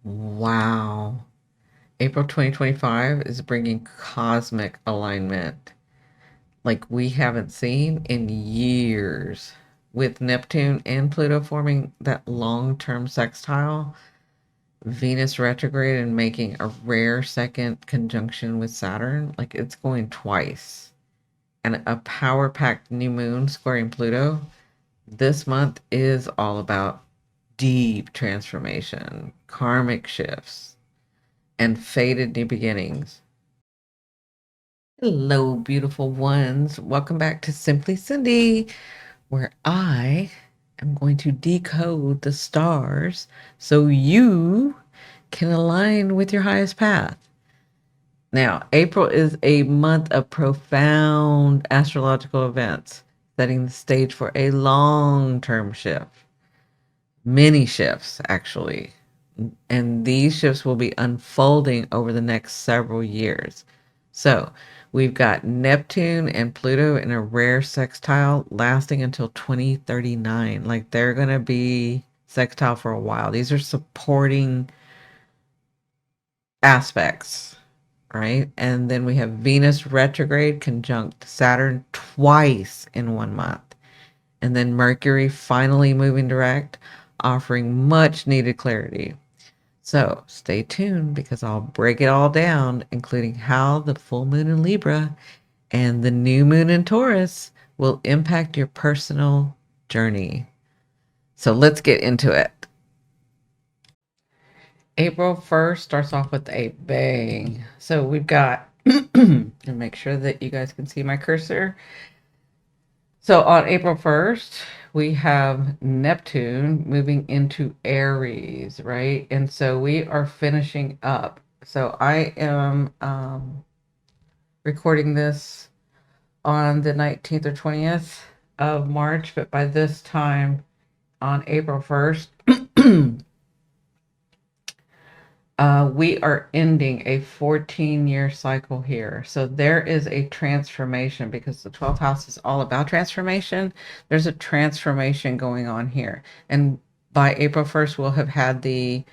Wow. April 2025 is bringing cosmic alignment like we haven't seen in years, with Neptune and Pluto forming that long-term sextile, Venus retrograde and making a rare second conjunction with Saturn. Like it's going twice. And a power-packed new moon squaring Pluto. This month is all about deep transformation, karmic shifts, and fated new beginnings. Hello, beautiful ones. Welcome back to Simply Cindy, where I am going to decode the stars so you can align with your highest path. Now, April is a month of profound astrological events, setting the stage for a long-term shift. Many shifts, actually. And these shifts will be unfolding over the next several years. So we've got Neptune and Pluto in a rare sextile lasting until 2039. Like they're going to be sextile for a while. These are supporting aspects, right? And then we have Venus retrograde conjunct Saturn twice in 1 month. And then Mercury finally moving direct, offering much needed clarity. So stay tuned because I'll break it all down, including how the full moon in Libra and the new moon in Taurus will impact your personal journey. So let's get into it. April 1st starts off with a bang. So we've got, and make sure that you guys can see my cursor. So on April 1st, we have Neptune moving into Aries, right? And so we are finishing up. So I am recording this on the 19th or 20th of March, but by this time on April 1st, we are ending a 14-year cycle here. So there is a transformation because the 12th house is all about transformation. There's a transformation going on here. And by April 1st, we'll have had the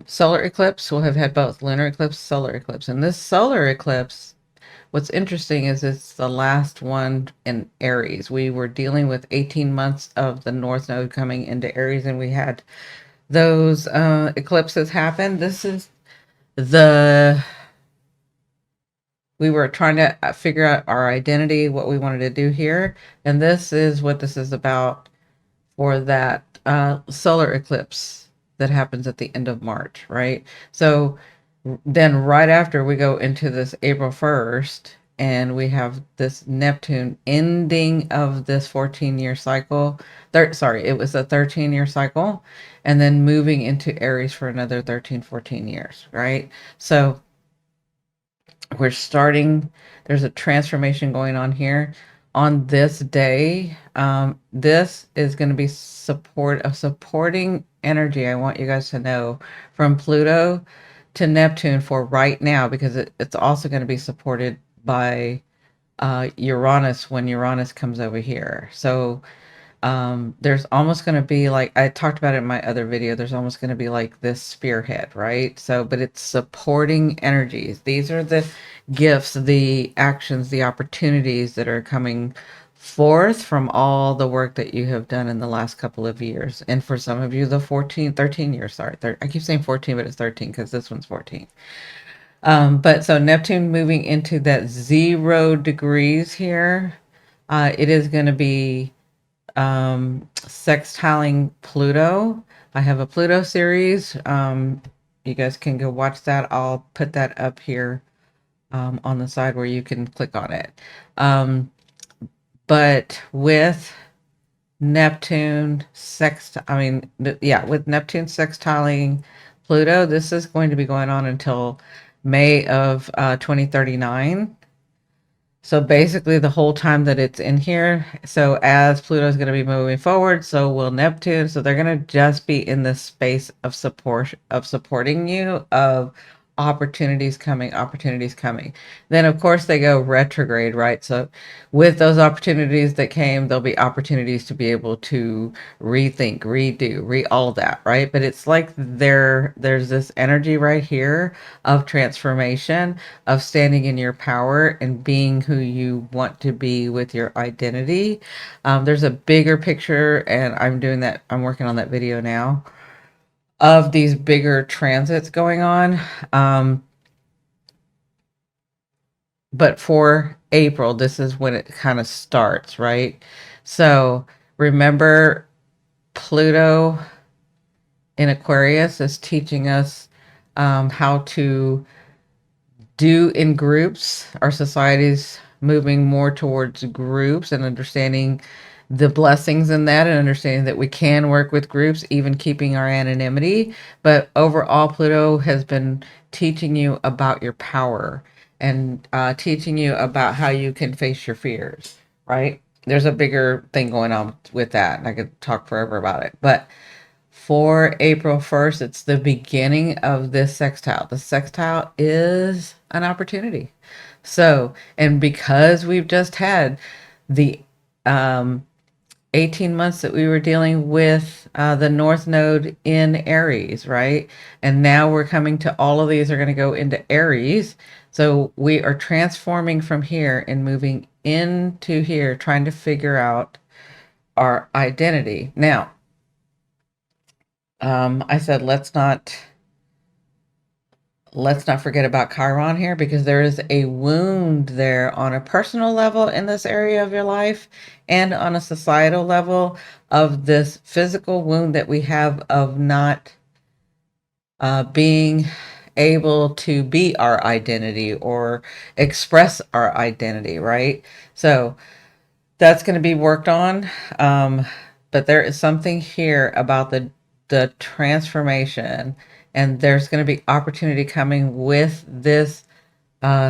solar eclipse. We'll have had both lunar eclipse, solar eclipse. And this solar eclipse, what's interesting is it's the last one in Aries. We were dealing with 18 months of the North Node coming into Aries, and we had those eclipses happen. This is the we were trying to figure out our identity, what we wanted to do here, and this is what this is about for that solar eclipse that happens at the end of March, right? So then right after we go into this April 1st, and we have this Neptune ending of this 14-year cycle. Sorry, it was a 13-year cycle, and then moving into Aries for another 13, 14 years, right? So we're starting, there's a transformation going on here. On this day, this is going to be supporting energy. I want you guys to know from Pluto to Neptune for right now, because it's also going to be supported by Uranus when Uranus comes over here. So there's almost going to be like, I talked about it in my other video, there's almost going to be like this spearhead, right? So, but it's supporting energies. These are the gifts, the actions, the opportunities that are coming forth from all the work that you have done in the last couple of years. And for some of you, the 13 years, sorry. I keep saying 14, but it's 13 because this one's 14. But so Neptune moving into that 0 degrees here, it is going to be sextiling Pluto. I have a Pluto series. You guys can go watch that. I'll put that up here on the side where you can click on it. But with Neptune with Neptune sextiling Pluto, this is going to be going on until May of 2039. So basically the whole time that it's in here. So as Pluto is going to be moving forward, so will Neptune. So they're going to just be in this space of supporting you, of opportunities coming, opportunities coming. Then, of course, they go retrograde, right? So, with those opportunities that came, there'll be opportunities to be able to rethink, redo, all that, right? But it's like there's this energy right here of transformation, of standing in your power and being who you want to be with your identity. There's a bigger picture, and I'm doing that. I'm working on that video now of these bigger transits going on. Um, but for April, this is when it kind of starts, right? So remember, Pluto in Aquarius is teaching us how to do in groups. Our society's moving more towards groups and understanding the blessings in that, and understanding that we can work with groups, even keeping our anonymity. But overall, Pluto has been teaching you about your power, and teaching you about how you can face your fears, right? There's a bigger thing going on with that, and I could talk forever about it. But for April 1st, it's the beginning of this sextile. The sextile is an opportunity. So, and because we've just had the um, 18 months that we were dealing with the North Node in Aries, right? And now we're coming to all of these are going to go into Aries. So we are transforming from here and moving into here, trying to figure out our identity. Now, I said let's not forget about Chiron here, because there is a wound there on a personal level in this area of your life, and on a societal level of this physical wound that we have of not being able to be our identity or express our identity, right? So that's going to be worked on. But there is something here about the transformation, and there's going to be opportunity coming with this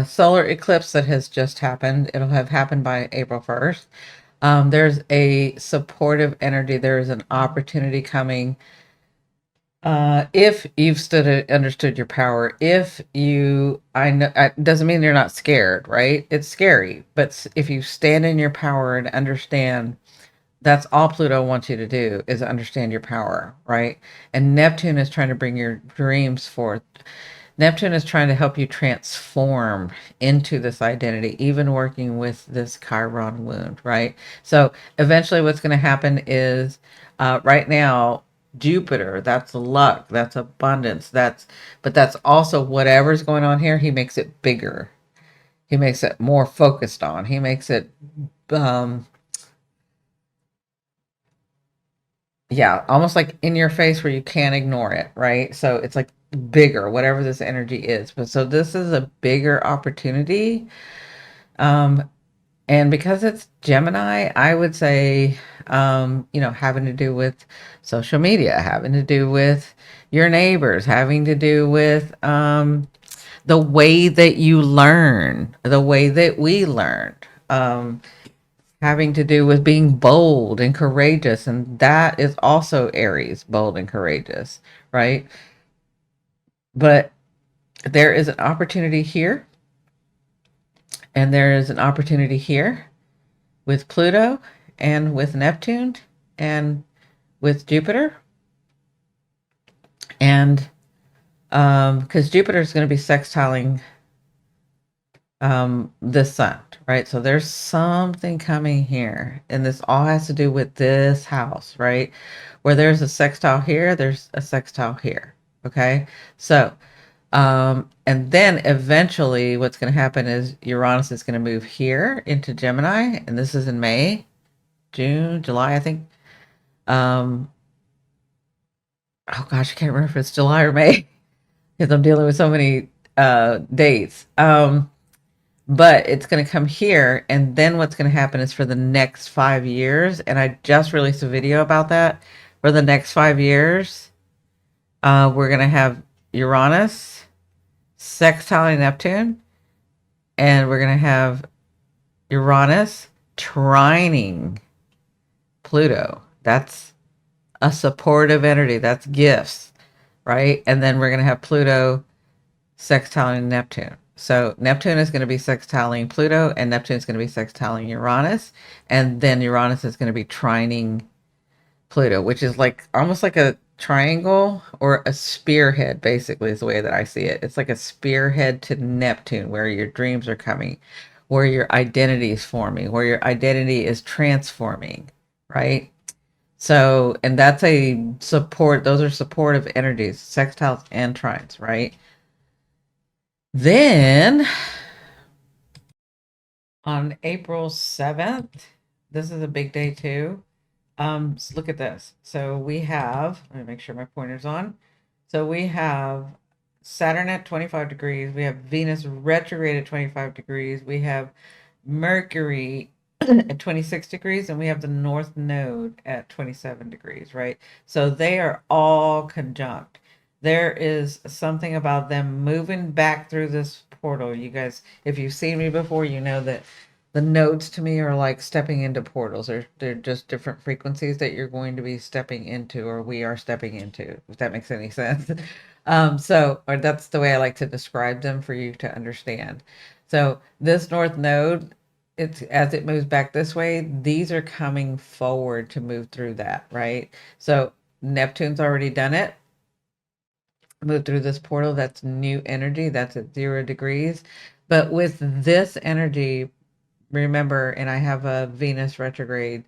solar eclipse that has just happened. It'll have happened by April 1st. There's a supportive energy. There is an opportunity coming. If you've understood your power, if you, I know, it doesn't mean you're not scared, right? It's scary, but if you stand in your power and understand, that's all Pluto wants you to do, is understand your power, right? And Neptune is trying to bring your dreams forth. Neptune is trying to help you transform into this identity, even working with this Chiron wound, right? So eventually what's going to happen is right now, Jupiter, that's luck, that's abundance, but that's also whatever's going on here, he makes it bigger. He makes it more focused on. He makes it um, yeah, almost like in your face where you can't ignore it, right? So it's like bigger, whatever this energy is. But so this is a bigger opportunity. Um, and because it's Gemini, I would say, having to do with social media, having to do with your neighbors, having to do with the way that you learn, the way that we learned. Having to do with being bold and courageous. And that is also Aries, bold and courageous, right? But there is an opportunity here, and there is an opportunity here with Pluto and with Neptune and with Jupiter. And because Jupiter is going to be sextiling the sun, right? So there's something coming here, and this all has to do with this house, right? Where there's a sextile here, there's a sextile here. Okay. So and then eventually what's going to happen is Uranus is going to move here into Gemini, and this is in May, June, July, I think. um oh gosh, I can't remember if it's July or May because I'm dealing with so many dates. But it's going to come here, and then what's going to happen is for the next 5 years, and I just released a video about that. For the next 5 years, we're going to have Uranus sextile Neptune, and we're going to have Uranus trining Pluto. That's a supportive energy. That's gifts, right? And then we're going to have Pluto sextiling Neptune. So Neptune is going to be sextiling Pluto, and Neptune is going to be sextiling Uranus, and then Uranus is going to be trining Pluto, which is like almost like a triangle or a spearhead, basically, is the way that I see it. It's like a spearhead to Neptune, where your dreams are coming, where your identity is forming, where your identity is transforming, right? So, and that's a support, those are supportive energies, sextiles and trines, right? Then on April 7th, this is a big day too. So look at this. So we have, let me make sure my pointer's on. So we have Saturn at 25 degrees. We have Venus retrograde at 25 degrees. We have Mercury at 26 degrees, and we have the North Node at 27 degrees, right? So they are all conjunct. There is something about them moving back through this portal. You guys, if you've seen me before, you know that the nodes to me are like stepping into portals. They're just different frequencies that you're going to be stepping into, or we are stepping into, if that makes any sense. Or that's the way I like to describe them for you to understand. So this North Node, it's as it moves back this way, these are coming forward to move through that, right? So Neptune's already done it. Move through this portal. That's new energy. That's at 0 degrees. But with this energy, remember, and I have a Venus retrograde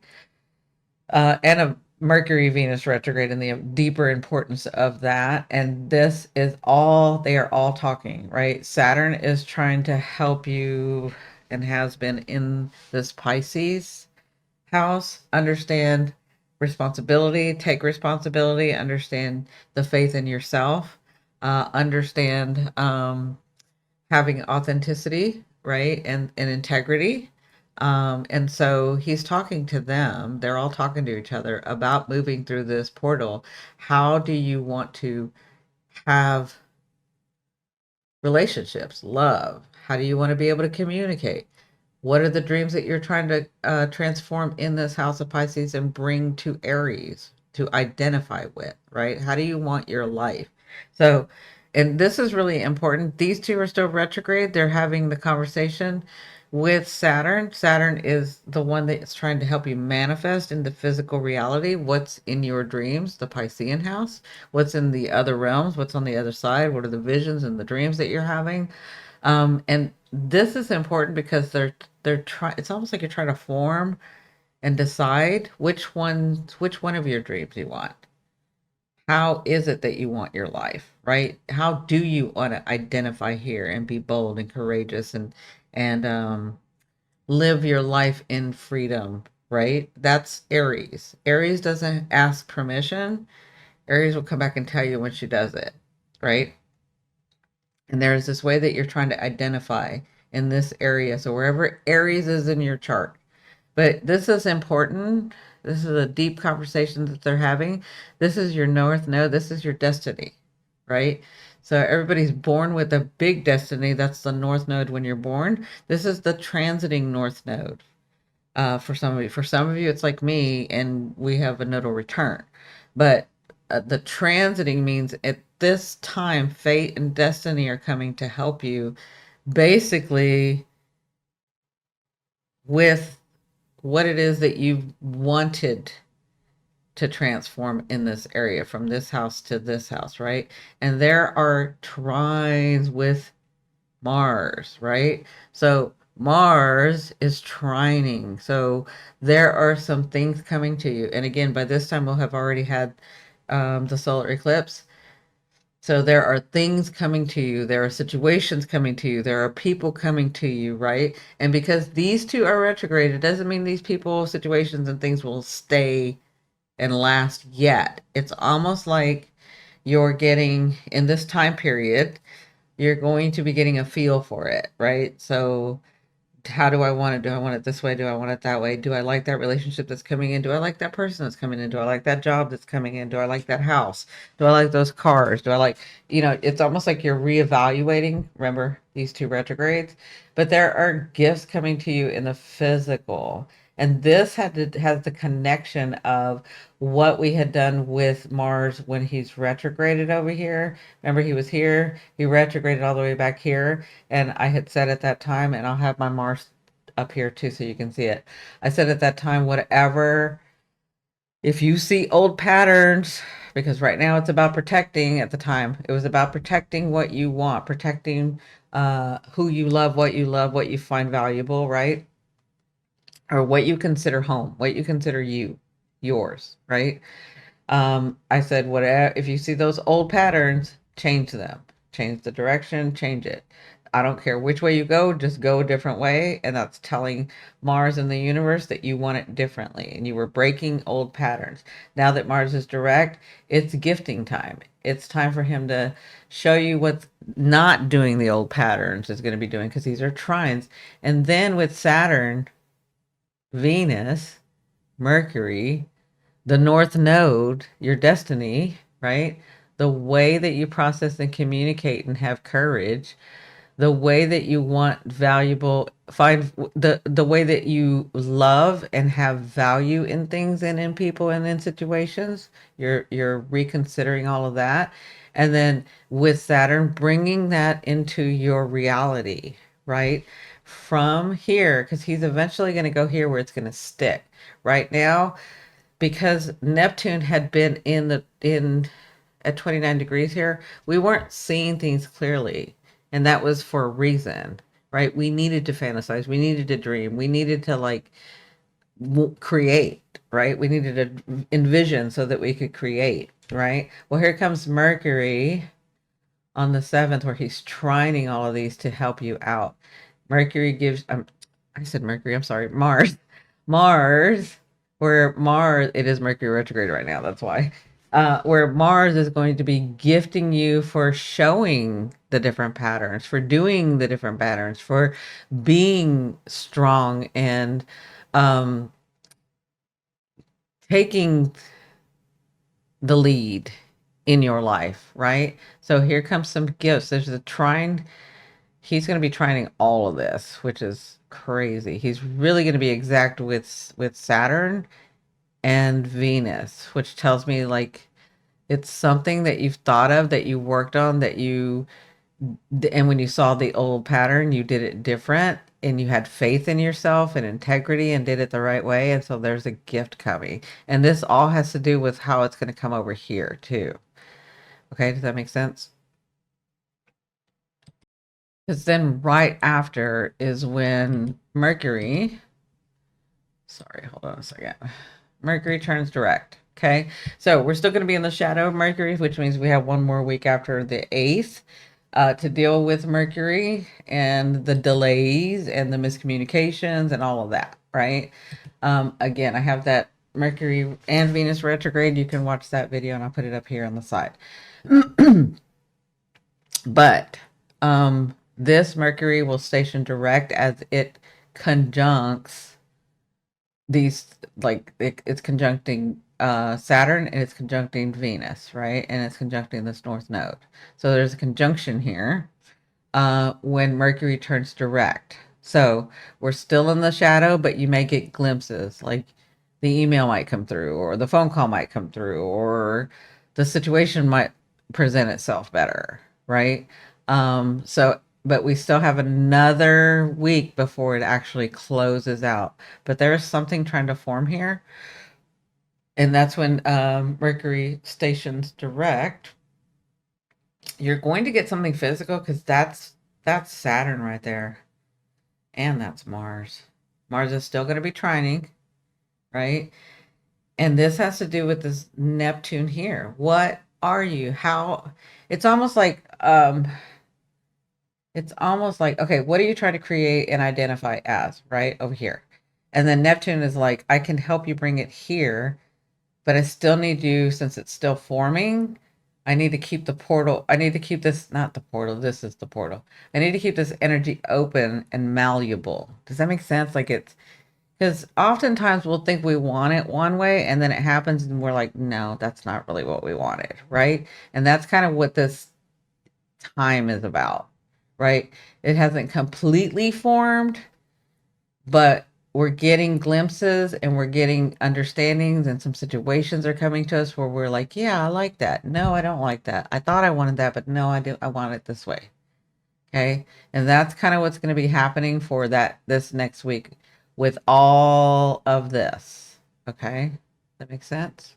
and a Mercury Venus retrograde and the deeper importance of that. And this is all, they are all talking, right? Saturn is trying to help you and has been in this Pisces house understand responsibility, take responsibility, understand the faith in yourself, understand having authenticity, right? And integrity. And so he's talking to them. They're all talking to each other about moving through this portal. How do you want to have relationships, love? How do you want to be able to communicate? What are the dreams that you're trying to transform in this house of Pisces and bring to Aries to identify with, right? How do you want your life? So, and this is really important. These two are still retrograde. They're having the conversation with Saturn. Saturn is the one that's trying to help you manifest into physical reality what's in your dreams, the Piscean house, what's in the other realms, what's on the other side, what are the visions and the dreams that you're having. And this is important because they're trying, it's almost like you're trying to form and decide which one of your dreams you want. How is it that you want your life, right? How do you want to identify here and be bold and courageous and live your life in freedom, right? That's Aries. Aries doesn't ask permission. Aries will come back and tell you when she does it, right? And there's this way that you're trying to identify in this area. So wherever Aries is in your chart. But this is important. This is a deep conversation that they're having. This is your North Node. This is your destiny, right? So everybody's born with a big destiny. That's the North Node when you're born. This is the transiting North Node. For some of you. For some of you, it's like me, and we have a nodal return. But the transiting means at this time, fate and destiny are coming to help you basically with what it is that you've wanted to transform in this area from this house to this house, right? And there are trines with Mars, right? So Mars is trining. So there are some things coming to you. And again, by this time, we'll have already had the solar eclipse. So there are things coming to you. There are situations coming to you. There are people coming to you, right? And because these two are retrograde, it doesn't mean these people, situations, and things will stay and last yet. It's almost like you're getting, in this time period, you're going to be getting a feel for it, right? So how do I want it? Do I want it this way? Do I want it that way? Do I like that relationship that's coming in? Do I like that person that's coming in? Do I like that job that's coming in? Do I like that house? Do I like those cars? Do I like, it's almost like you're reevaluating. Remember these two retrogrades, but there are gifts coming to you in the physical. And this has the connection of what we had done with Mars when he's retrograded over here. Remember, he was here, he retrograded all the way back here. And I had said at that time, and I'll have my Mars up here too so you can see it. I said at that time, whatever, if you see old patterns, because right now it's about protecting, at the time, it was about protecting what you want, protecting who you love, what you find valuable, right? Or what you consider home, what you consider yours, right? I said, whatever, if you see those old patterns, change them, change the direction, change it. I don't care which way you go, just go a different way. And that's telling Mars and the universe that you want it differently. And you were breaking old patterns. Now that Mars is direct, it's gifting time. It's time for him to show you what's not doing the old patterns is going to be doing, because these are trines. And then with Saturn, Venus, Mercury, the North Node, your destiny, right? The way that you process and communicate and have courage, the way that you want valuable, find the way that you love and have value in things and in people and in situations. You're reconsidering all of that. And then with Saturn, bringing that into your reality, right? From here, because he's eventually going to go here where it's going to stick. Right now, because Neptune had been in at 29 degrees here, we weren't seeing things clearly. And that was for a reason, right? We needed to fantasize. We needed to dream. We needed to like create, right? We needed to envision so that we could create, right? Well, here comes Mercury on the 7th, where he's trining all of these to help you out. Mercury gives, I said Mercury, I'm sorry, Mars. Mars, where Mars, it is Mercury retrograde right now, that's why. Where Mars is going to be gifting you for showing the different patterns, for doing the different patterns, for being strong and taking the lead in your life, right? So here comes some gifts. There's a trine. He's going to be trining all of this, which is crazy. He's really going to be exact with Saturn and Venus, which tells me like it's something that you've thought of, that you worked on, that you, and when you saw the old pattern, you did it different and you had faith in yourself and integrity and did it the right way. And so there's a gift coming. And this all has to do with how it's going to come over here too. Okay, does that make sense? Because then right after is when Mercury, sorry, hold on a second. Mercury turns direct. Okay, so we're still going to be in the shadow of Mercury, which means we have one more week after the 8th to deal with Mercury and the delays and the miscommunications and all of that, right? Again, I have that Mercury and Venus retrograde. You can watch that video and I'll put it up here on the side. But this Mercury will station direct as it conjuncts these, like it's conjuncting Saturn and it's conjuncting Venus, right? And it's conjuncting this North Node. So there's a conjunction here when Mercury turns direct. So we're still in the shadow, but you may get glimpses, like the email might come through, or the phone call might come through, or the situation might present itself better, right? So but we still have another week before it actually closes out. But there's something trying to form here. And that's when Mercury stations direct. You're going to get something physical because that's Saturn right there. And that's Mars. Mars is still going to be trining, right? And this has to do with this Neptune here. What are you? How? It's almost like okay, what are you trying to create and identify as, right? Over here. And then Neptune is like, I can help you bring it here, but I still need you, since it's still forming, I need to keep the portal. I need to keep this, not the portal, this is the portal. I need to keep this energy open and malleable. Does that make sense? Like it's, because oftentimes we'll think we want it one way and then it happens and we're like, no, that's not really what we wanted, right? And that's kind of what this time is about, right? It hasn't completely formed, but we're getting glimpses and we're getting understandings, and some situations are coming to us where we're like, yeah, I like that. No, I don't like that. I thought I wanted that, but no, I want it this way. Okay. And that's kind of what's going to be happening for this next week with all of this. Okay. That makes sense.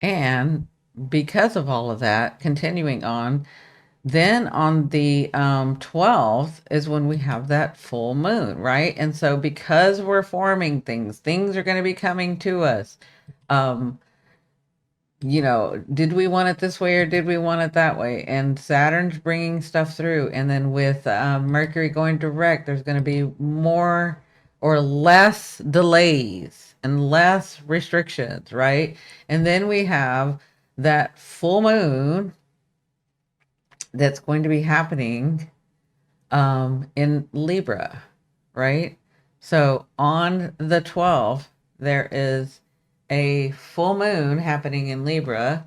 And because of all of that, continuing on, then on the 12th is when we have that full moon, right? And so because we're forming things are going to be coming to us. Um, did we want it this way or did we want it that way? And Saturn's bringing stuff through. And then with Mercury going direct, there's going to be more or less delays and less restrictions, right? And then we have that full moon that's going to be happening in Libra, right? So on the 12th, there is a full moon happening in Libra,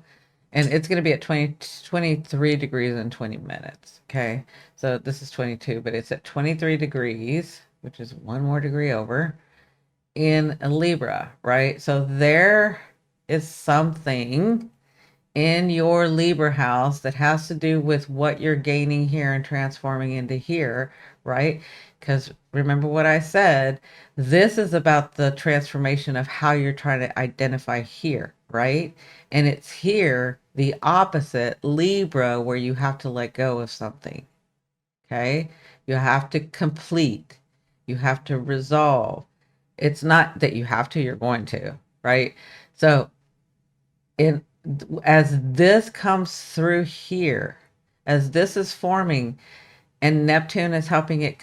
and it's going to be at 23 degrees and 20 minutes. Okay. So this is 22, but it's at 23 degrees, which is one more degree over in Libra, right? So there is something in your Libra house that has to do with what you're gaining here and transforming into here, right? Because remember what I said, this is about the transformation of how you're trying to identify here, right? And it's here, the opposite, Libra, where you have to let go of something, okay? You have to complete, you have to resolve. It's not that you have to, you're going to, right? So, in as this comes through here, as this is forming, and Neptune is helping it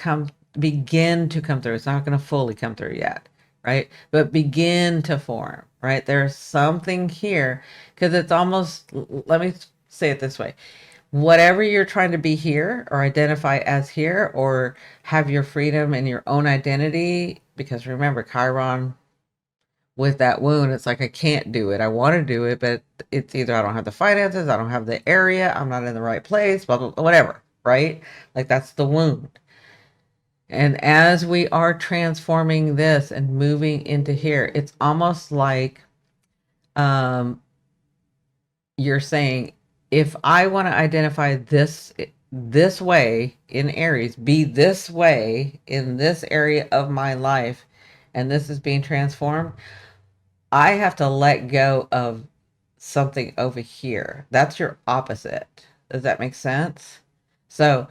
begin to come through. It's not going to fully come through yet, right? But begin to form, right? There's something here because it's almost, let me say it this way. Whatever you're trying to be here or identify as here or have your freedom and your own identity, because remember, Chiron with that wound, it's like I can't do it. I want to do it, but it's either I don't have the finances, I don't have the area, I'm not in the right place, blah, blah, blah, whatever, right? Like that's the wound. And as we are transforming this and moving into here, it's almost like you're saying, if I want to identify this way in Aries, be this way in this area of my life, and this is being transformed, I have to let go of something over here. That's your opposite. Does that make sense? So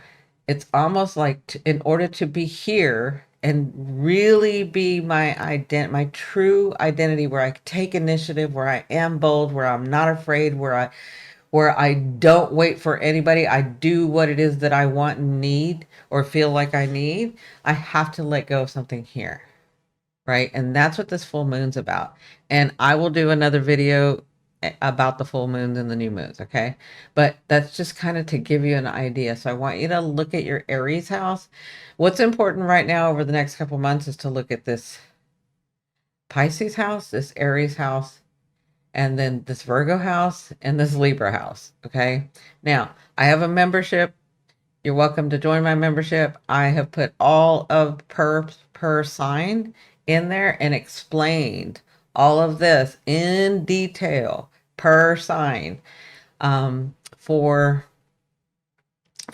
it's almost like in order to be here and really be my true identity, where I take initiative, where I am bold, where I'm not afraid, where I don't wait for anybody, I do what it is that I want and need or feel like I need, I have to let go of something here. Right? And that's what this full moon's about. And I will do another video about the full moons and the new moons, okay? But that's just kind of to give you an idea. So I want you to look at your Aries house. What's important right now over the next couple months is to look at this Pisces house, this Aries house, and then this Virgo house and this Libra house, okay? Now, I have a membership. You're welcome to join my membership. I have put all of per sign in there and explained all of this in detail per sign for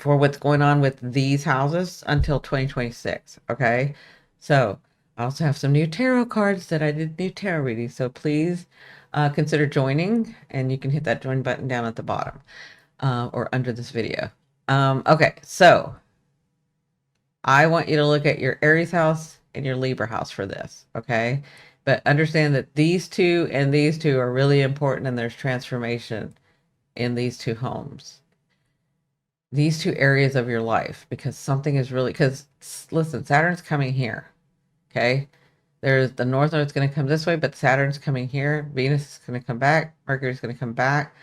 what's going on with these houses until 2026. Okay. So I also have some new tarot cards that I did new tarot readings. So please consider joining, and you can hit that join button down at the bottom or under this video. Okay. So I want you to look at your Aries house and your Libra house for this, okay? But understand that these two and these two are really important, and there's transformation in these two homes, these two areas of your life, because something is really, because listen, Saturn's coming here, okay? There's the North Node's going to come this way, but Saturn's coming here. Venus is going to come back. Mercury's going to come back.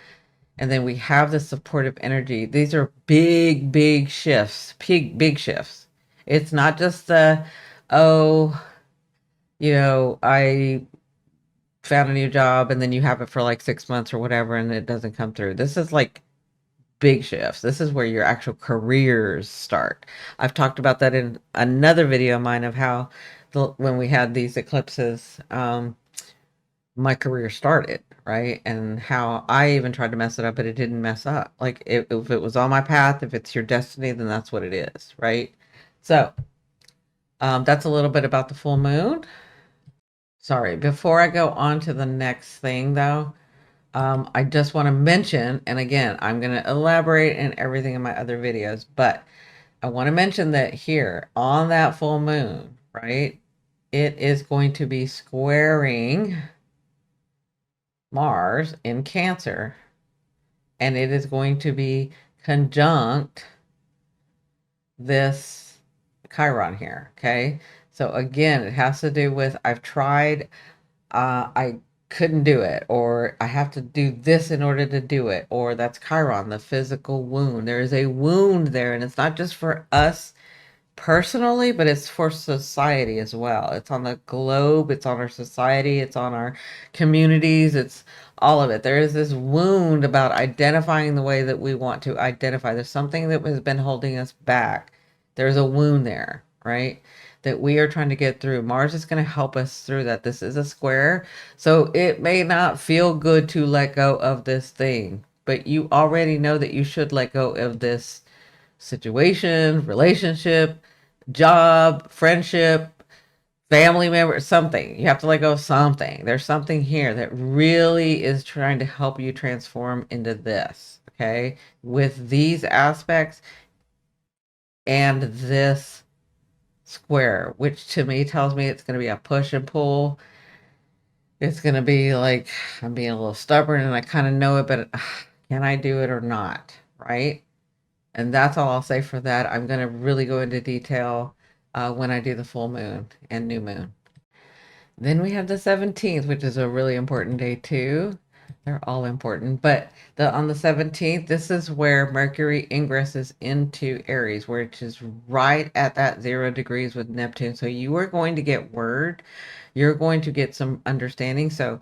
And then we have the supportive energy. These are big, big shifts, big shifts. It's not just oh, I found a new job and then you have it for like 6 months or whatever and it doesn't come through. This is like big shifts. This is where your actual careers start. I've talked about that in another video of mine of how when we had these eclipses, my career started, right? And how I even tried to mess it up, but it didn't mess up. Like if it was on my path, if it's your destiny, then that's what it is, right? So that's a little bit about the full moon. Sorry, before I go on to the next thing though, I just want to mention, and again, I'm going to elaborate in everything in my other videos, but I want to mention that here on that full moon, right, it is going to be squaring Mars in Cancer, and it is going to be conjunct this Chiron here, okay? So again, it has to do with I've tried, I couldn't do it, or I have to do this in order to do it, or that's Chiron, the physical wound. There is a wound there, and it's not just for us personally, but it's for society as well. It's on the globe, it's on our society, it's on our communities, it's all of it. There is this wound about identifying the way that we want to identify. There's something that has been holding us back. There's a wound there, right? That we are trying to get through. Mars is going to help us through that. This is a square, so it may not feel good to let go of this thing, but you already know that you should let go of this situation, relationship, job, friendship, family member, something. You have to let go of something. There's something here that really is trying to help you transform into this, okay? With these aspects and this square, which to me tells me it's going to be a push and pull. It's going to be like I'm being a little stubborn and I kind of know it, but can I do it or not, right? And that's all I'll say for that. I'm going to really go into detail when I do the full moon and new moon. Then we have the 17th, which is a really important day too. They're all important, but on the 17th, this is where Mercury ingresses into Aries, which is right at that 0 degrees with Neptune. So you are going to get word, you're going to get some understanding. So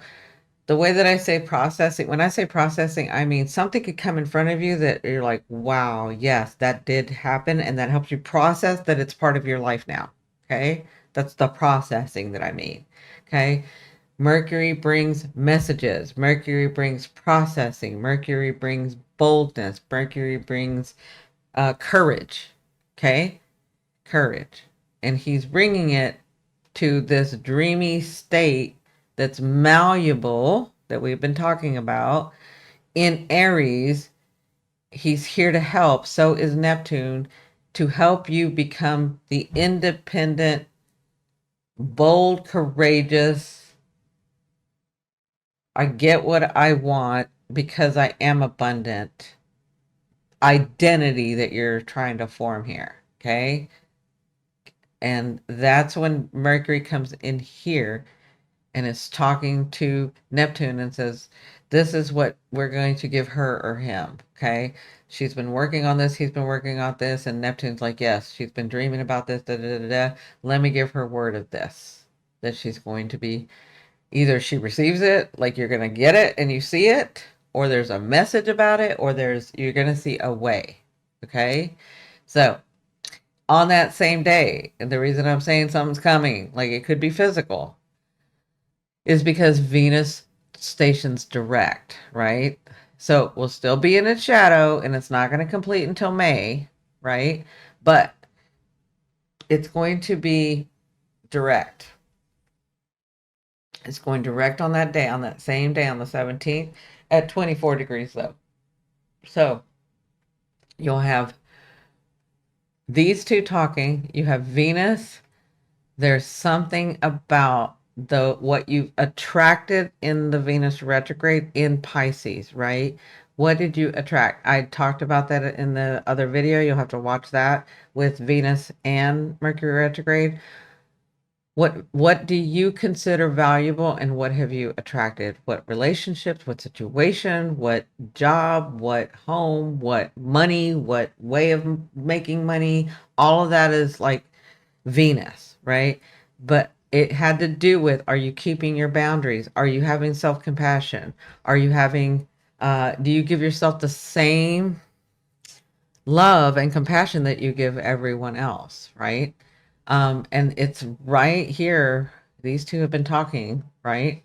the way that I say processing, when I say processing, I mean something could come in front of you that you're like, wow, yes, that did happen. And that helps you process that it's part of your life now. Okay. That's the processing that I mean. Okay. Mercury brings messages. Mercury brings processing. Mercury brings boldness. Mercury brings courage. Okay. Courage. And he's bringing it to this dreamy state that's malleable that we've been talking about. In Aries, he's here to help. So is Neptune, to help you become the independent, bold, courageous, I get what I want because I am abundant identity that you're trying to form here. Okay. And that's when Mercury comes in here and is talking to Neptune and says, this is what we're going to give her or him. Okay. She's been working on this. He's been working on this. And Neptune's like, yes, she's been dreaming about this. Da, da, da, da. Let me give her word of this, that she's going to be, either she receives it, like you're going to get it and you see it, or there's a message about it, or you're going to see a way. Okay. So on that same day, and the reason I'm saying something's coming, like it could be physical, is because Venus stations direct, right? So we'll still be in its shadow and it's not going to complete until May, right? But it's going to be direct. It's going direct on that day, on that same day, on the 17th, at 24 degrees though. So you'll have these two talking. You have Venus. There's something about what you've attracted in the Venus retrograde in Pisces, right? What did you attract? I talked about that in the other video. You'll have to watch that with Venus and Mercury retrograde. What do you consider valuable and what have you attracted? What relationships, what situation, what job, what home, what money, what way of making money? All of that is like Venus, right? But it had to do with, are you keeping your boundaries? Are you having self-compassion? Are you having, do you give yourself the same love and compassion that you give everyone else, right? And it's right here. These two have been talking, right?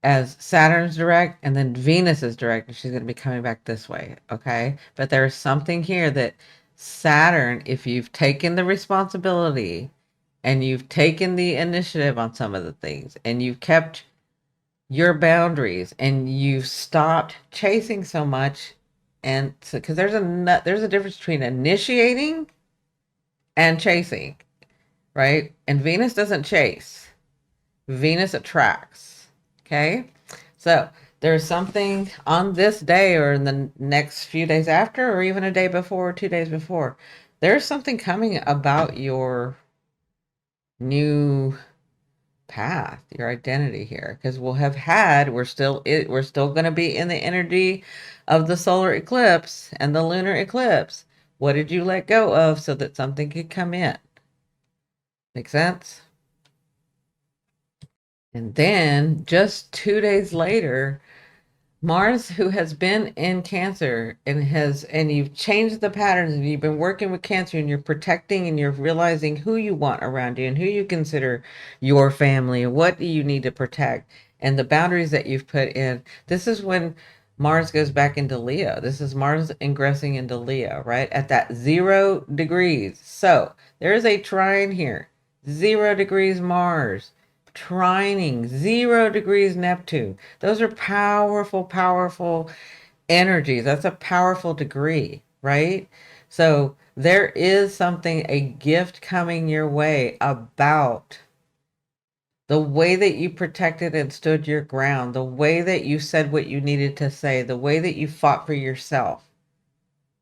As Saturn's direct and then Venus is direct, and she's going to be coming back this way, okay? But there's something here that Saturn, if you've taken the responsibility and you've taken the initiative on some of the things and you've kept your boundaries and you've stopped chasing so much, and so because there's a difference between initiating and chasing, right? And Venus doesn't chase. Venus attracts. Okay? So there's something on this day or in the next few days after, or even a day before or 2 days before. There's something coming about your new path, your identity here, because we're still going to be in the energy of the solar eclipse and the lunar eclipse. What did you let go of so that something could come in? Make sense? And then just 2 days later, Mars, who has been in Cancer and you've changed the patterns and you've been working with Cancer and you're protecting and you're realizing who you want around you and who you consider your family and what do you need to protect and the boundaries that you've put in. This is when Mars goes back into Leo. This is Mars ingressing into Leo, right? At that 0 degrees. So there is a trine here. 0 degrees Mars trining 0 degrees Neptune. Those are powerful, powerful energies. That's a powerful degree, right? So there is something, a gift coming your way about the way that you protected and stood your ground, the way that you said what you needed to say, the way that you fought for yourself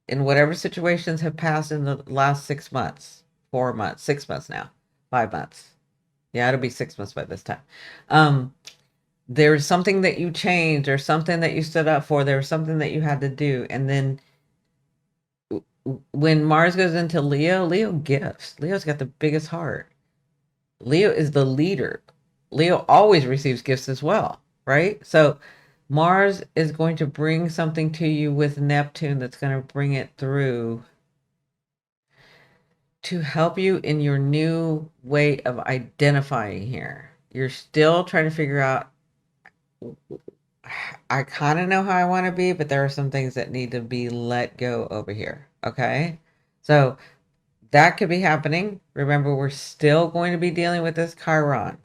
in whatever situations have passed in the last 6 months, 4 months, 6 months now, 5 months. Yeah, it'll be 6 months by this time. There's something that you changed or something that you stood up for. There was something that you had to do. And then when Mars goes into Leo, Leo gifts. Leo's got the biggest heart. Leo is the leader. Leo always receives gifts as well, right? So Mars is going to bring something to you with Neptune that's going to bring it through to help you in your new way of identifying here. You're still trying to figure out, I kind of know how I want to be, but there are some things that need to be let go over here. Okay. So that could be happening. Remember, we're still going to be dealing with this Chiron.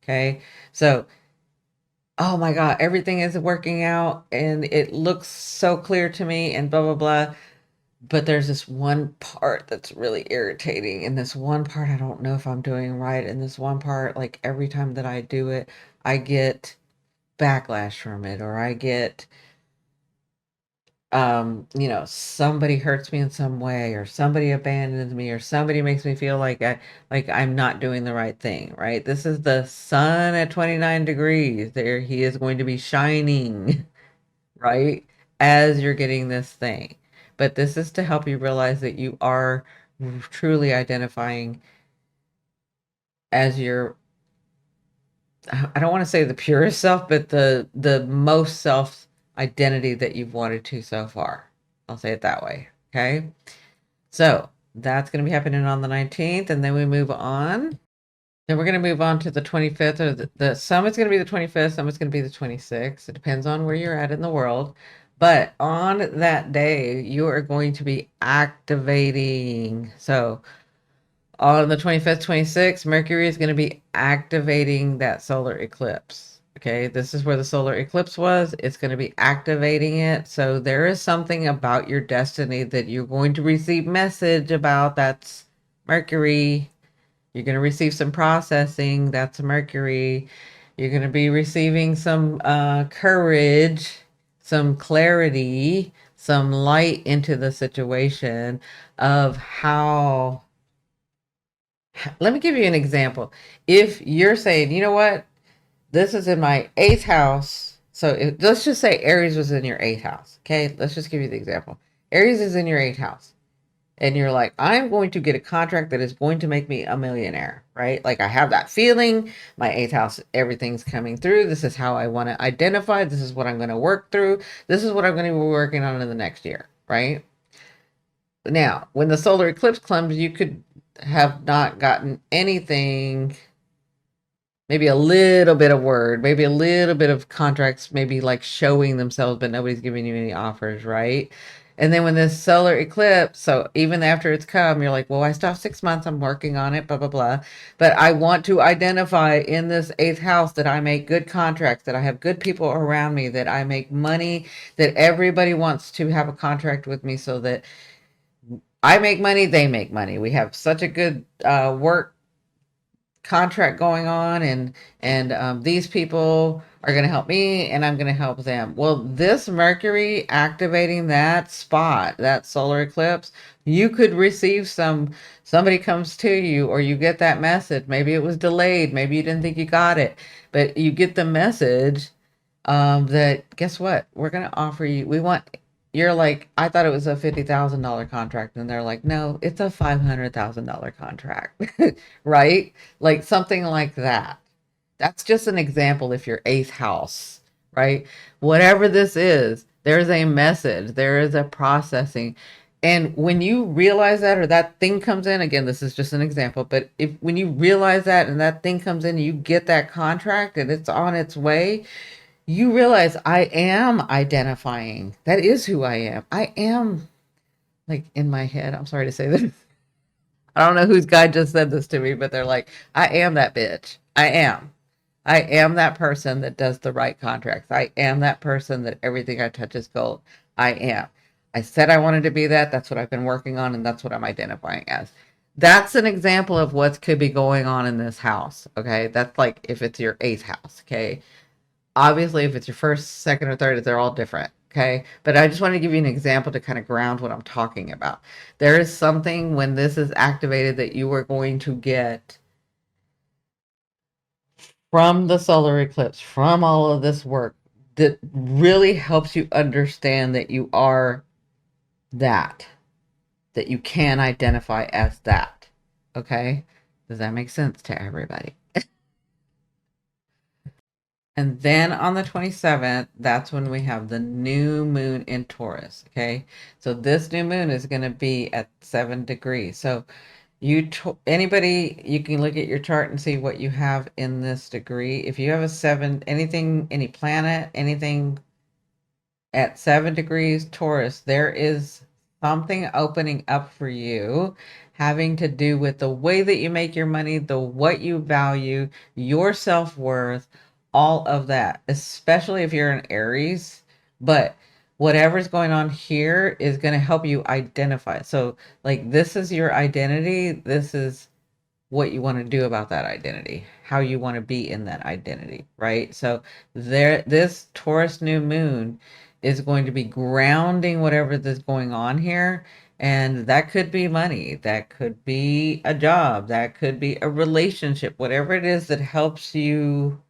Okay. So, oh my God, everything is working out and it looks so clear to me and blah, blah, blah. But there's this one part that's really irritating. And this one part, I don't know if I'm doing right. And this one part, like every time that I do it, I get backlash from it, or I get, somebody hurts me in some way, or somebody abandons me, or somebody makes me feel like I'm not doing the right thing, right? This is the sun at 29 degrees. There he is going to be shining, right? As you're getting this thing. But this is to help you realize that you are truly identifying as your, I don't want to say the purest self, but the most self identity that you've wanted to so far. I'll say it that way. Okay. So that's going to be happening on the 19th. And then we move on. Then we're going to move on to the 25th, or some it's going to be the 25th, some it's going to be the 26th. It depends on where you're at in the world. But on that day, you are going to be activating. So on the 25th, 26th, Mercury is going to be activating that solar eclipse. Okay, this is where the solar eclipse was. It's going to be activating it. So there is something about your destiny that you're going to receive message about. That's Mercury. You're going to receive some processing. That's Mercury. You're going to be receiving some courage, some clarity, some light into the situation of how. Let me give you an example. If you're saying, you know what, this is in my eighth house. So let's just say Aries was in your eighth house. Okay, let's just give you the example. Aries is in your eighth house. And you're like, I'm going to get a contract that is going to make me a millionaire, right? Like I have that feeling, my eighth house, everything's coming through. This is how I want to identify. This is what I'm going to work through. This is what I'm going to be working on in the next year, right? Now, when the solar eclipse comes, you could have not gotten anything, maybe a little bit of word, maybe a little bit of contracts, maybe like showing themselves, but nobody's giving you any offers, right? And then when this solar eclipse, so even after it's come, you're like, well, I still have 6 months, I'm working on it, blah, blah, blah. But I want to identify in this eighth house that I make good contracts, that I have good people around me, that I make money, that everybody wants to have a contract with me so that I make money, they make money. We have such a good work contract going on, and these people are going to help me and I'm going to help them. Well, this Mercury activating that spot, that solar eclipse, you could receive somebody comes to you, or you get that message. Maybe it was delayed, maybe you didn't think you got it, but you get the message that guess what, we're going to offer you, we want, you're like, I thought it was a $50,000 contract. And they're like, no, it's a $500,000 contract, right? Like something like that. That's just an example if you're eighth house, right? Whatever this is, there's a message, there is a processing. And when you realize that, or that thing comes in, again, this is just an example, but if when you realize that and that thing comes in, you get that contract and it's on its way, you realize I am identifying. That is who I am. I am, like, in my head. I'm sorry to say this. I don't know whose guy just said this to me, but they're like, I am that bitch. I am. I am that person that does the right contracts. I am that person that everything I touch is gold. I am. I said I wanted to be that. That's what I've been working on, and that's what I'm identifying as. That's an example of what could be going on in this house. Okay. That's like if it's your eighth house. Okay. Obviously, if it's your first, second, or third, they're all different. Okay. But I just want to give you an example to kind of ground what I'm talking about. There is something when this is activated that you are going to get from the solar eclipse, from all of this work, that really helps you understand that you are that you can identify as that. Okay. Does that make sense to everybody? And then on the 27th, that's when we have the new moon in Taurus. Okay. So this new moon is going to be at 7 degrees. So anybody, you can look at your chart and see what you have in this degree. If you have a 7, anything, any planet, anything at 7 degrees Taurus, there is something opening up for you having to do with the way that you make your money, the what you value, your self-worth, all of that, especially if you're an Aries. But whatever's going on here is going to help you identify. So, like, this is your identity. This is what you want to do about that identity, how you want to be in that identity, right? So this Taurus new moon is going to be grounding whatever is going on here. And that could be money, that could be a job, that could be a relationship, whatever it is that helps you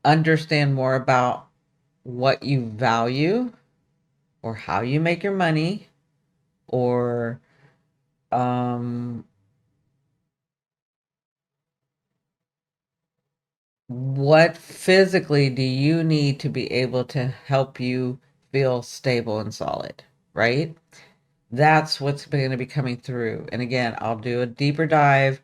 understand more about what you value, or how you make your money, or what physically do you need to be able to help you feel stable and solid, right? That's what's going to be coming through. And again, I'll do a deeper dive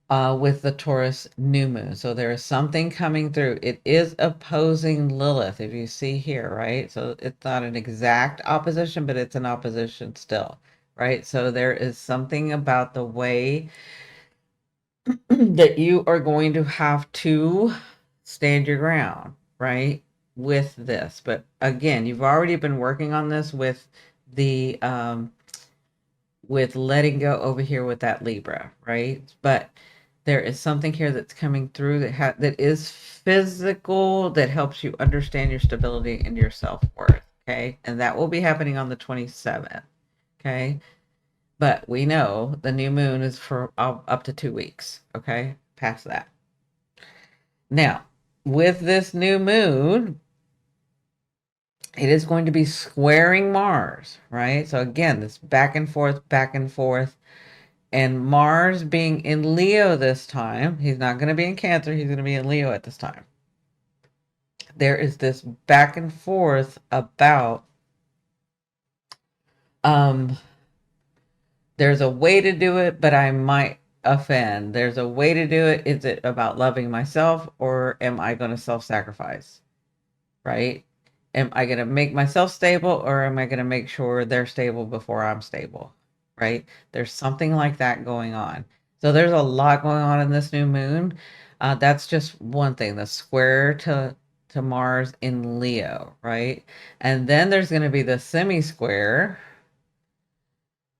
with the Taurus new moon. So there is something coming through. It is opposing Lilith, if you see here, right? So it's not an exact opposition, but it's an opposition still, right? So there is something about the way that you are going to have to stand your ground, right? With this. But again, you've already been working on this with the with letting go over here with that Libra, right? But there is something here that's coming through that is physical, that helps you understand your stability and your self-worth, okay? And that will be happening on the 27th, okay? But we know the new moon is for up to 2 weeks, okay? Past that. Now, with this new moon, it is going to be squaring Mars, right? So again, this back and forth, back and forth. And Mars being in Leo this time, he's not going to be in Cancer, he's going to be in Leo at this time. There is this back and forth about Um, there's a way to do it, but I might offend. There's a way to do it. Is it about loving myself, or am I going to self-sacrifice? Right? Am I going to make myself stable, or am I going to make sure they're stable before I'm stable? Right? There's something like that going on. So there's a lot going on in this new moon. That's just one thing, the square to Mars in Leo, right? And then there's going to be the semi square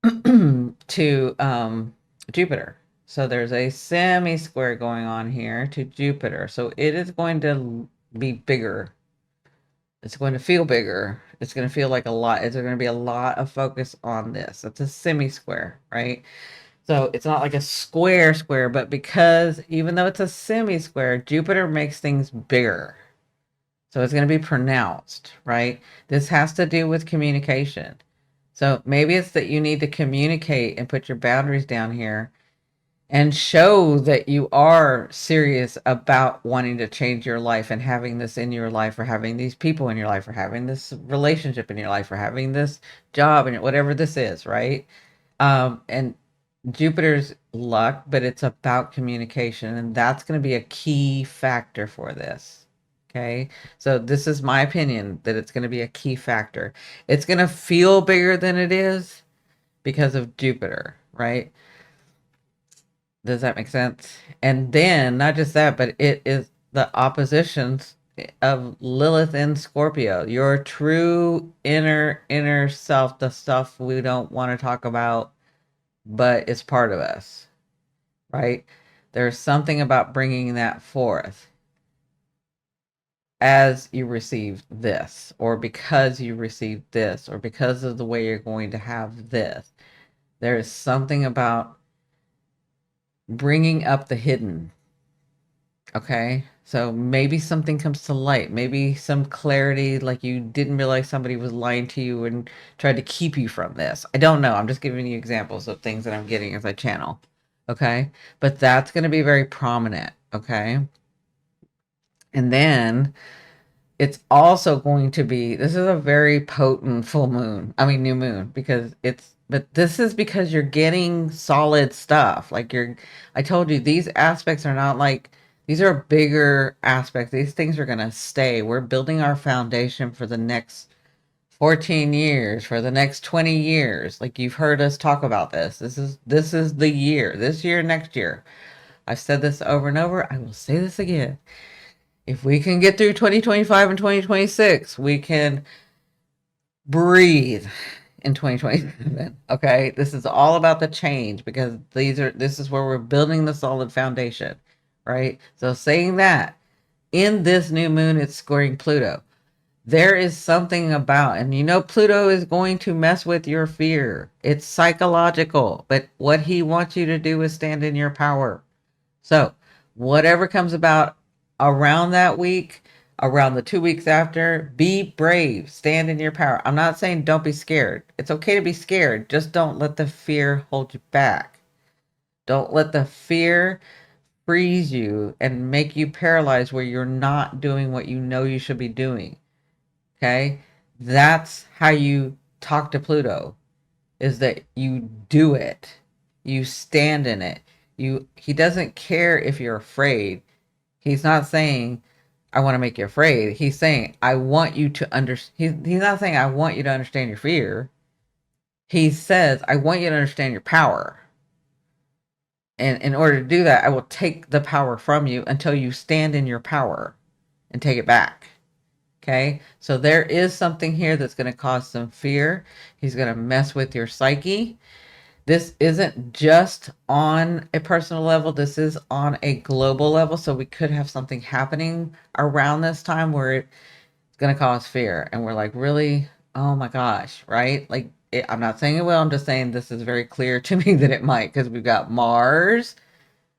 to Jupiter. So there's a semi square going on here to Jupiter. So it is going to be bigger. It's going to feel bigger. It's going to feel like a lot. It's going to be a lot of focus on this. It's a semi square, right? So it's not like a square square, but because even though it's a semi square, Jupiter makes things bigger. So it's going to be pronounced, right? This has to do with communication. So maybe it's that you need to communicate and put your boundaries down here and show that you are serious about wanting to change your life and having this in your life, or having these people in your life, or having this relationship in your life, or having this job and whatever this is, right? And Jupiter's luck, but it's about communication, and that's going to be a key factor for this. Okay. So this is my opinion that it's going to be a key factor. It's going to feel bigger than it is because of Jupiter, right? Does that make sense? And then not just that, but it is the oppositions of Lilith and Scorpio, your true inner self, the stuff we don't want to talk about, but it's part of us, right? There's something about bringing that forth as you receive this, or because you received this, or because of the way you're going to have this. There is something about bringing up the hidden. Okay. So maybe something comes to light, maybe some clarity, like you didn't realize somebody was lying to you and tried to keep you from this. I don't know. I'm just giving you examples of things that I'm getting as I channel. Okay. But that's going to be very prominent. Okay. And then it's also going to be, this is a very potent full moon. I mean, new moon, because but this is because you're getting solid stuff. Like I told you, these aspects are not like, these are bigger aspects. These things are going to stay. We're building our foundation for the next 14 years, for the next 20 years. Like you've heard us talk about this. This is the year, this year, next year. I've said this over and over. I will say this again. If we can get through 2025 and 2026, we can breathe in 2027. Okay. This is all about the change, because this is where we're building the solid foundation, right? So saying that, in this new moon, it's squaring Pluto. There is something about, and Pluto is going to mess with your fear. It's psychological, but what he wants you to do is stand in your power. So whatever comes about around that week, around the 2 weeks after, be brave, stand in your power. I'm not saying don't be scared. It's okay to be scared. Just don't let the fear hold you back. Don't let the fear freeze you and make you paralyzed where you're not doing what you know you should be doing. Okay? That's how you talk to Pluto, is that you do it. You stand in it. He doesn't care if you're afraid. He's not saying, I want to make you afraid. He's saying, I want you to understand. He's not saying, I want you to understand your fear. He says, I want you to understand your power. And in order to do that, I will take the power from you until you stand in your power and take it back. Okay. So there is something here that's going to cause some fear. He's going to mess with your psyche. This isn't just on a personal level. This is on a global level. So we could have something happening around this time where it's going to cause fear. And we're like, really? Oh my gosh. Right? Like, I'm not saying it will. I'm just saying this is very clear to me that it might, because we've got Mars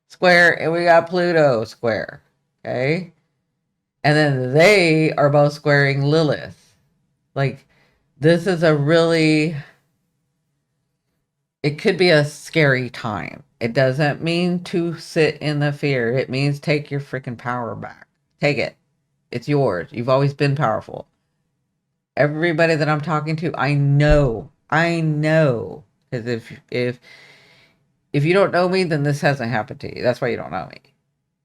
square and we got Pluto square. Okay. And then they are both squaring Lilith. Like, this is it could be a scary time. It doesn't mean to sit in the fear. It means take your freaking power back. Take it. It's yours. You've always been powerful. Everybody that I'm talking to, I know I know. Because if you don't know me, then this hasn't happened to you. That's why you don't know me.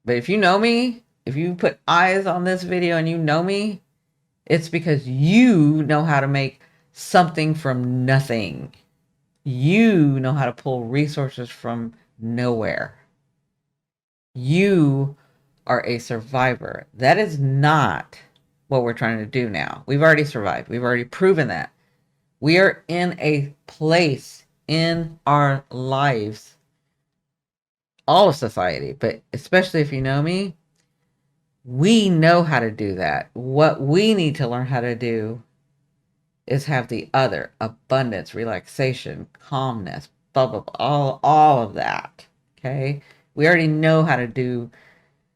But if you know me, if you put eyes on this video and you know me, it's because you know how to make something from nothing. You know how to pull resources from nowhere. You are a survivor. That is not what we're trying to do now. We've already survived. We've already proven that. We are in a place in our lives, all of society, but especially if you know me, we know how to do that. What we need to learn how to do is have the other abundance, relaxation, calmness, blah, blah, blah, all of that. Okay. We already know how to do,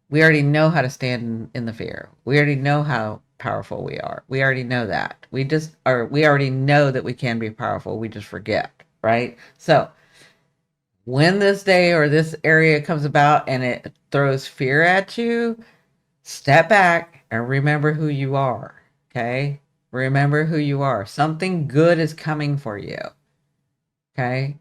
we already know how to stand in the fear. We already know how powerful we are. We already know that. We already know that we can be powerful. We just forget. Right. So when this day or this area comes about and it throws fear at you, step back and remember who you are. Okay. Remember who you are. Something good is coming for you. Okay.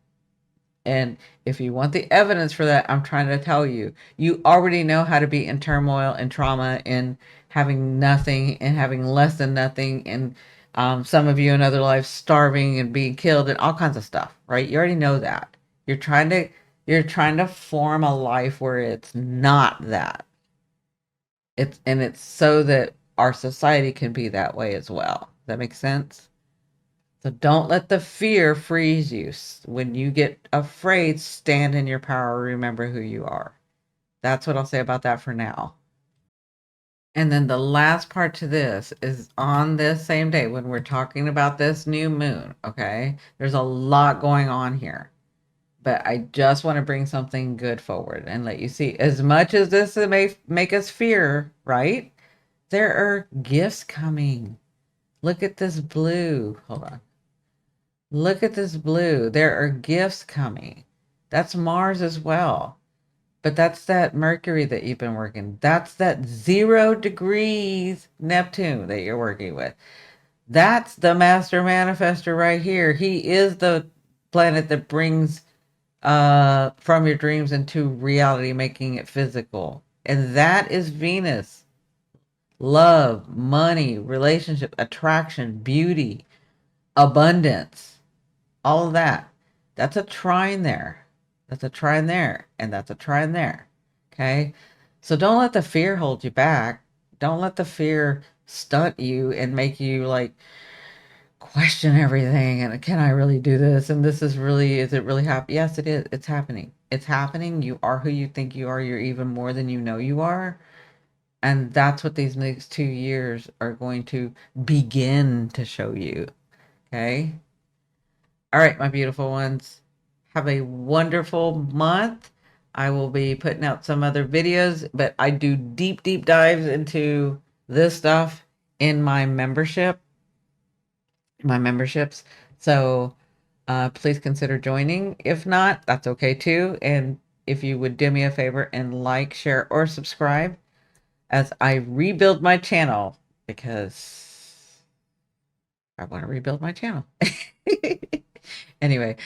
And if you want the evidence for that, I'm trying to tell you, you already know how to be in turmoil and trauma and having nothing and having less than nothing. And some of you in other lives starving and being killed and all kinds of stuff, right? You already know that. You're trying to, you're trying to form a life where it's not that. It's so that our society can be that way as well. Does that make sense? So don't let the fear freeze you. When you get afraid, stand in your power. Remember who you are. That's what I'll say about that for now. And then the last part to this is on this same day when we're talking about this new moon. Okay. There's a lot going on here, but I just want to bring something good forward and let you see, as much as this may make us fear, right? There are gifts coming. Look at this blue. Hold on. Look at this blue. There are gifts coming. That's Mars as well. But that's that Mercury that you've been working. That's that 0 degrees Neptune that you're working with. That's the master manifester right here. He is the planet that brings from your dreams into reality, making it physical. And that is Venus. Love, money, relationship, attraction, beauty, abundance, all of that. That's a trine there. That's a trine there. And that's a trine there. Okay. So don't let the fear hold you back. Don't let the fear stunt you and make you like question everything. And can I really do this? And this is really, is it really happening? Yes, it is. It's happening. It's happening. You are who you think you are. You're even more than you know you are. And that's what these next 2 years are going to begin to show you. Okay. All right, my beautiful ones. Have a wonderful month. I will be putting out some other videos, but I do deep, deep dives into this stuff in my memberships. So please consider joining. If not, that's okay too. And if you would do me a favor and like, share, or subscribe as I rebuild my channel, because I want to rebuild my channel. Anyway,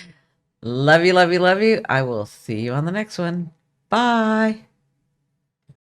love you, love you, love you. I will see you on the next one. Bye.